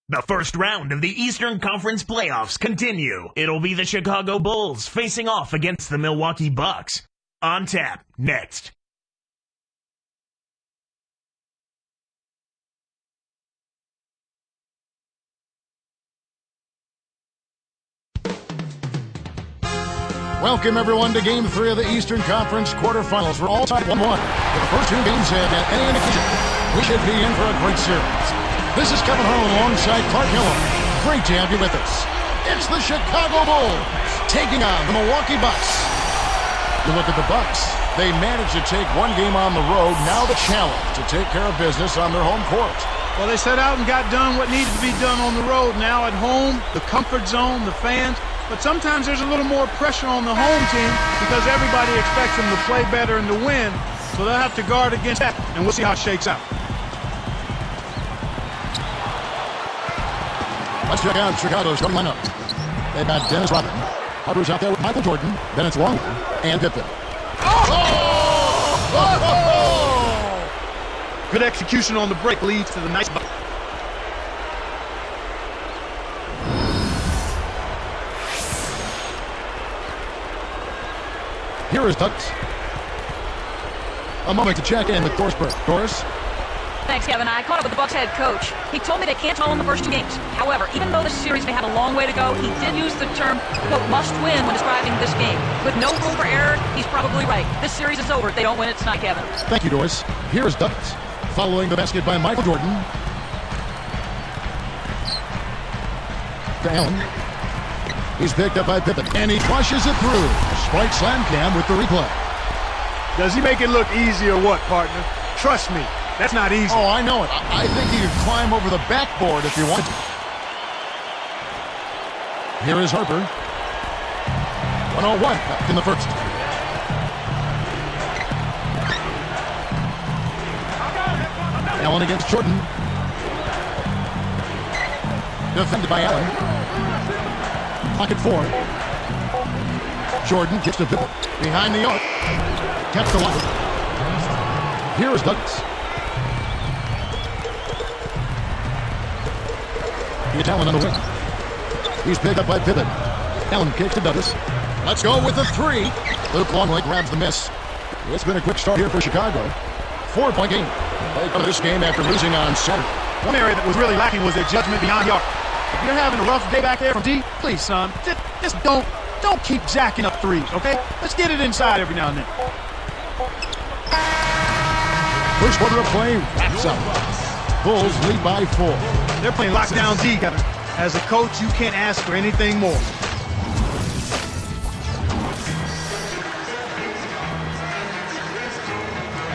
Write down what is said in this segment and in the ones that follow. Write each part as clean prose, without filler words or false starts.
The first round of the Eastern Conference playoffs continue. It'll be the Chicago Bulls facing off against the Milwaukee Bucks. On tap, next. Welcome, everyone, to Game 3 of the Eastern Conference quarterfinals. We're all tied 1-1. With the first two games have any indication, we should be in for a great series. This is Kevin Harlan alongside Clark Hillam. Great to have you with us. It's the Chicago Bulls taking on the Milwaukee Bucks. You look at the Bucks. They managed to take one game on the road. Now the challenge to take care of business on their home court. Well, they set out and got done what needed to be done on the road. Now at home, the comfort zone, the fans. But sometimes there's a little more pressure on the home team because everybody expects them to play better and to win. So they'll have to guard against that, and we'll see how it shakes out. Let's check out Chicago's starting lineup. They've got Dennis Rodman. Harper's out there with Michael Jordan. Then it's Long and Diff. Good execution on the break leads to the nice bucket. Here is Ducks. A moment to check in with Dorsberg. Doris? Thanks, Kevin. I caught up with the Bucks head coach. He told me they can't dwell in the first two games. However, even though this series may have a long way to go, he did use the term, quote, must win when describing this game. With no room for error, he's probably right. This series is over if they don't win it tonight, Kevin. Thank you, Doris. Here is Ducks. Following the basket by Michael Jordan. To Allen. He's picked up by Pippen, and he flushes it through. Strike slam cam with the replay. Does he make it look easy or what, partner? Trust me, that's not easy. Oh, I know it. I think he could climb over the backboard if he wanted to. Here is Harper. 101 back in the first. Allen against Jordan. Defended by Allen. Pocket four. Jordan gets to Pippen. Behind the arc. Kept the line. Here is Douglas. It's Allen on the wing. He's picked up by Pippen. Allen kicks to Douglas. Let's go with the three. Luke Longley grabs the miss. It's been a quick start here for Chicago. 4-point game. They come to this game after losing on Saturday. One area that was really lacking was their judgment beyond the arc. If you're having a rough day back there from D, please, son, just don't keep jacking up threes, okay? Let's get it inside every now and then. First quarter of play wraps up. Bulls lead by 4. They're playing lockdown D, Kevin. As a coach, you can't ask for anything more.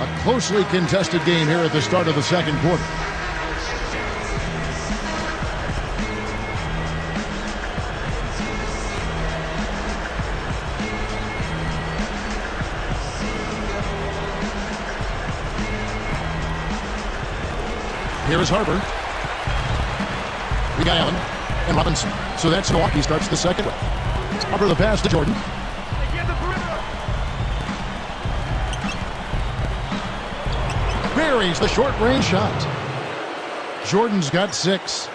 A closely contested game here at the start of the second quarter. Here is Harper. We got Allen and Robinson. So that's Milwaukee starts the second. Harper the pass to Jordan. Buries the short-range shot. Jordan's got 6.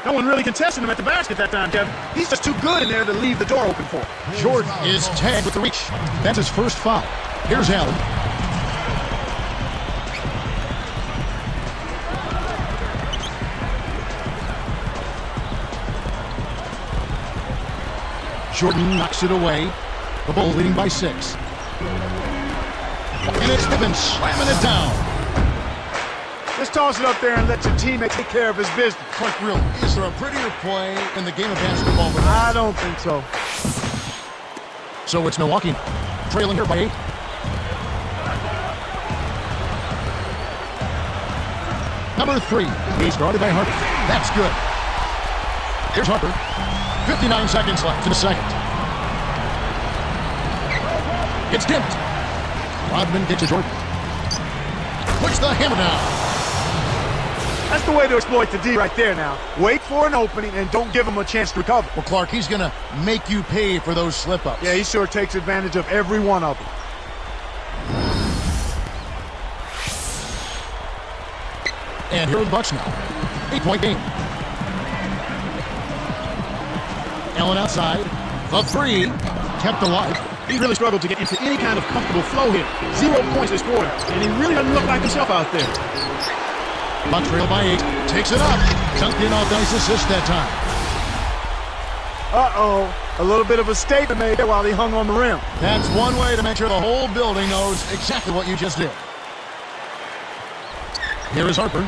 No one really contesting him at the basket that time, Kevin. He's just too good in there to leave the door open for. Jordan is tagged with the reach. That's his first foul. Here's Allen. Jordan knocks it away. The Bulls leading by 6. And it's Pippen slamming it down. Just toss it up there and let your teammate take care of his business. Clark, really, is there a prettier play in the game of basketball? I don't think so. So it's Milwaukee trailing here by 8. Number 3. He's guarded by Harper. That's good. Here's Harper. 59 seconds left in the second. It's dipped. Rodman gets to Jordan. Puts the hammer down. That's the way to exploit the D right there now. Wait for an opening and don't give him a chance to recover. Well, Clark, he's going to make you pay for those slip-ups. Yeah, he sure takes advantage of every one of them. And here are the Bucks now. 8-point game. Allen outside. The three. Kept alive. He really struggled to get into any kind of comfortable flow here. 0 points this quarter, and he really doesn't look like himself out there. Bucks trail by 8. Takes it up. Tucked in off nice assist that time. Uh-oh. A little bit of a statement made there while he hung on the rim. That's one way to make sure the whole building knows exactly what you just did. Here is Harper.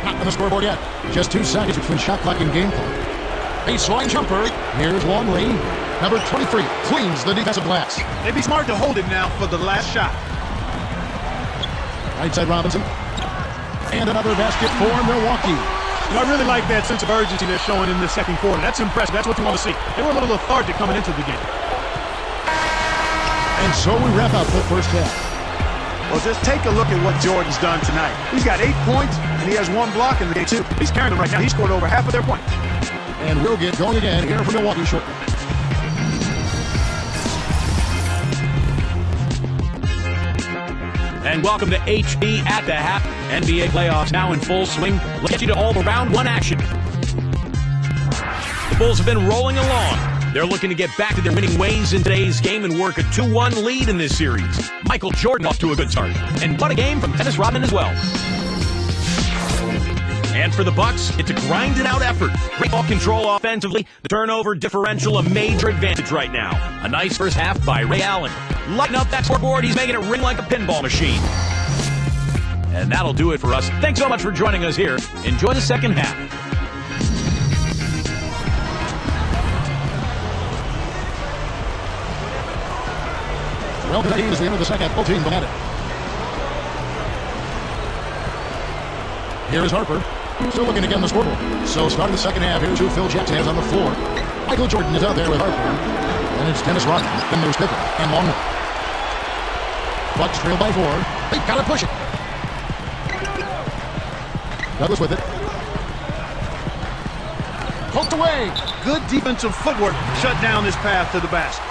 Not on the scoreboard yet. Just 2 seconds between shot clock and game clock. Baseline jumper. Here's Longley. Number 23 cleans the defensive glass. They'd be smart to hold it now for the last shot. Right side Robinson. And another basket for Milwaukee. You know, I really like that sense of urgency they're showing in the second quarter. That's impressive. That's what you want to see. They were a little lethargic coming into the game. And so we wrap up the first half. Well, just take a look at what Jordan's done tonight. He's got 8 points, and he has 1 block in the game, too. He's carrying them right now. He scored over half of their points. And we'll get going again here for Milwaukee shortly. And welcome to HB at the Half. NBA playoffs now in full swing. Let's get you to all the round 1 action. The Bulls have been rolling along. They're looking to get back to their winning ways in today's game and work a 2-1 lead in this series. Michael Jordan off to a good start. And what a game from Dennis Rodman as well. And for the Bucks, it's a grinded-out effort. Great ball control offensively. The turnover differential a major advantage right now. A nice first half by Ray Allen. Lighten up that scoreboard. He's making it ring like a pinball machine. And that'll do it for us. Thanks so much for joining us here. Enjoy the second half. Well, today is the end of the second. Both teams at it. Here is Harper. Still looking to get on the scoreboard. So starting the second half, here's who Phil Jackson has on the floor. Michael Jordan is out there with Harper. And it's Dennis Rodman. Then there's Diff and Longley. Bucks trail by 4. They gotta push it. Douglas with it. Poked away. Good defensive footwork shut down this path to the basket.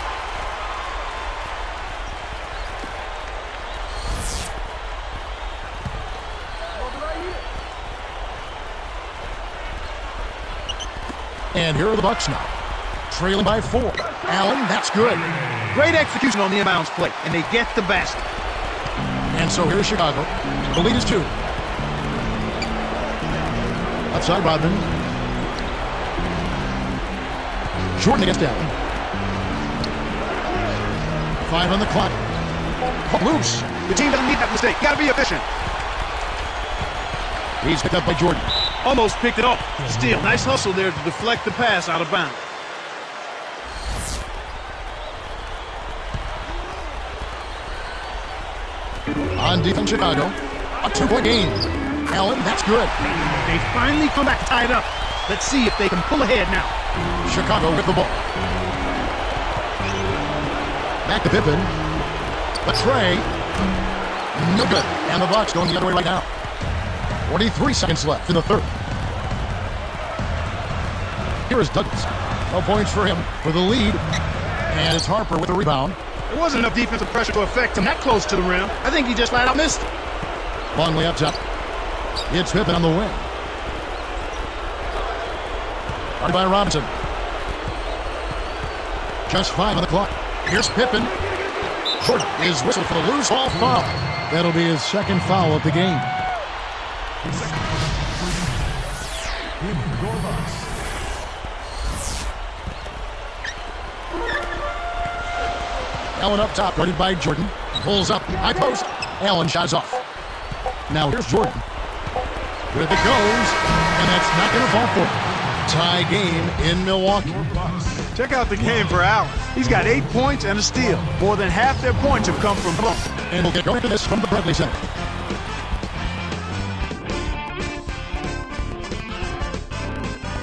And here are the Bucks now. Trailing by 4. Allen, that's good. Great execution on the inbounds play, and they get the basket. And so here's Chicago. The lead is 2. Outside Rodman. Jordan against Allen. 5 on the clock. Puck loose. The team doesn't need that mistake. Got to be efficient. He's picked up by Jordan. Almost picked it off. Steal. Nice hustle there to deflect the pass out of bounds. On defense, Chicago. A 2-point game. Allen, that's good. They finally come back to tie it up. Let's see if they can pull ahead now. Chicago with the ball. Back to Pippen. A tray. No good. And the Bucks going the other way right now. 43 seconds left in the third. Here is Douglas. No points for him for the lead. And it's Harper with the rebound. There wasn't enough defensive pressure to affect him that close to the rim. I think he just flat out missed it. Longley up top. It's Pippen on the wing. Guarded by Robinson. Just 5 on the clock. Here's Pippen. Jordan is whistled for the loose ball foul. That'll be his second foul of the game. Allen up top, guarded by Jordan. Pulls up, high post. Allen shots off. Now here's Jordan. With it goes, and that's not going to fall for him. Tie game in Milwaukee. Check out the game for Allen. He's got 8 points and a steal. More than half their points have come from home. And we'll get going to this from the Bradley Center.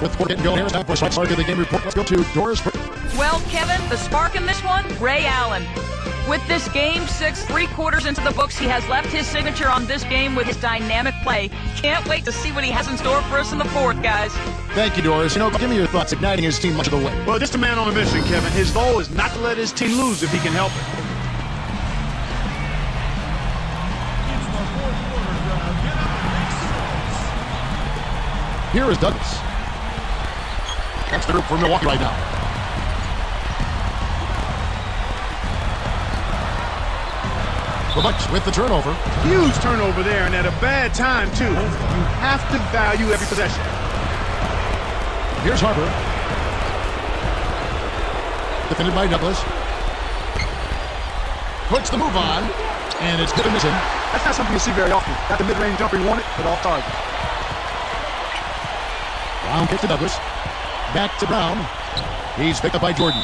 With 4 getting going here, it's time for a spark of the game report. Let's go to Doris. Well, Kevin, the spark in this one, Ray Allen. With this game 6, 3/4 into the books, he has left his signature on this game with his dynamic play. Can't wait to see what he has in store for us in the fourth, guys. Thank you, Doris. Give me your thoughts igniting his team much of the way. Well, just a man on a mission, Kevin. His goal is not to let his team lose if he can help it. Here is Douglas. That's the group for Milwaukee right now. The Bucks with the turnover. Huge turnover there, and at a bad time, too. You have to value every possession. Here's Harper. Defended by Douglas. Puts the move on, and it's good to miss him. That's not something you see very often. Got the mid-range jumper he wanted, but off target. Brown kick to Douglas. Back to Brown. He's picked up by Jordan.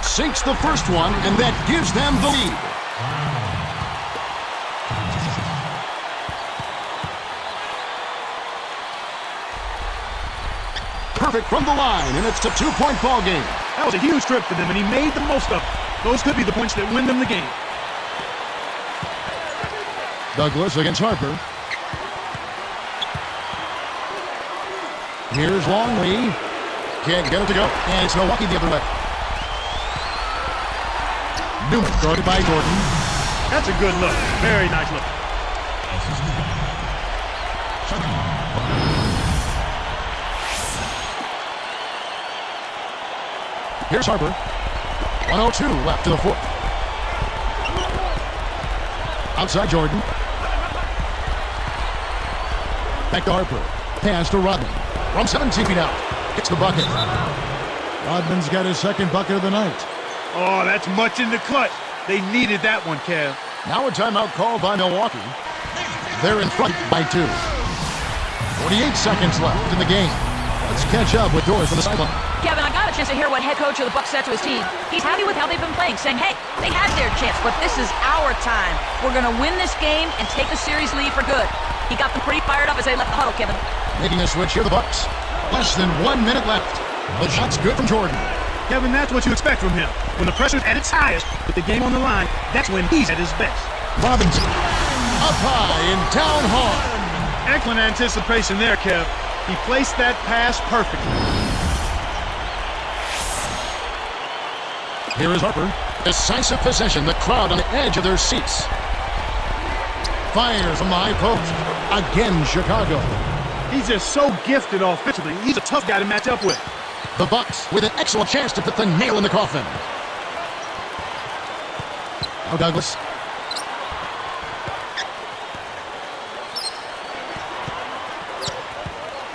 Sinks the first one, and that gives them the lead. Perfect from the line, and it's a 2-point ball game. That was a huge trip for them, and he made the most of it. Those could be the points that win them the game. Douglas against Harper. Here's Longley. Can't get it to go, and it's Milwaukee the other way. Newman guarded by Jordan. That's a good look. Very nice look. Here's Harper. 1:02 left to the fourth. Outside Jordan. Back to Harper. Pass to Rodman. From 17 feet out. Gets the bucket. Rodman's got his second bucket of the night. Oh, that's much in the clutch. They needed that one, Kev. Now a timeout called by Milwaukee. They're in front by 2. 48 seconds left in the game. Let's catch up with Doris on the sideline. Kevin, I got a chance to hear what head coach of the Bucks said to his team. He's happy with how they've been playing, saying, hey, they had their chance, but this is our time. We're going to win this game and take the series lead for good. He got them pretty fired up as they left the huddle, Kevin. Making a switch here, the Bucks. Less than 1 minute left. The shot's good from Jordan. Kevin, that's what you expect from him. When the pressure's at its highest, with the game on the line, that's when he's at his best. Robinson. Up high and down hard. Excellent anticipation there, Kev. He placed that pass perfectly. Here is Harper. Decisive possession. The crowd on the edge of their seats. Fires from the high post. Again, Chicago. He's just so gifted offensively. He's a tough guy to match up with. The Bucks with an excellent chance to put the nail in the coffin. Now Douglas.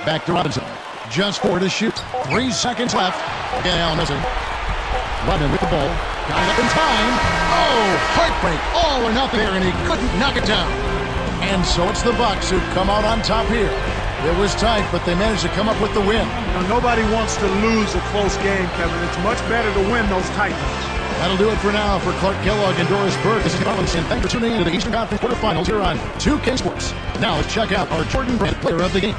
Back to Robinson. Just 4 to shoot. 3 seconds left. Again, missing. Rodman with the ball. Got it up in time. Oh, heartbreak. All or nothing there, and he couldn't knock it down. And so it's the Bucks who come out on top here. It was tight, but they managed to come up with the win. Now, nobody wants to lose a close game, Kevin. It's much better to win those tight ones. That'll do it for now. For Clark Kellogg and Doris Burke, this is Robinson. Thanks for tuning in to the Eastern Conference quarterfinals here on 2K Sports. Now let's check out our Jordan Brand Player of the Game.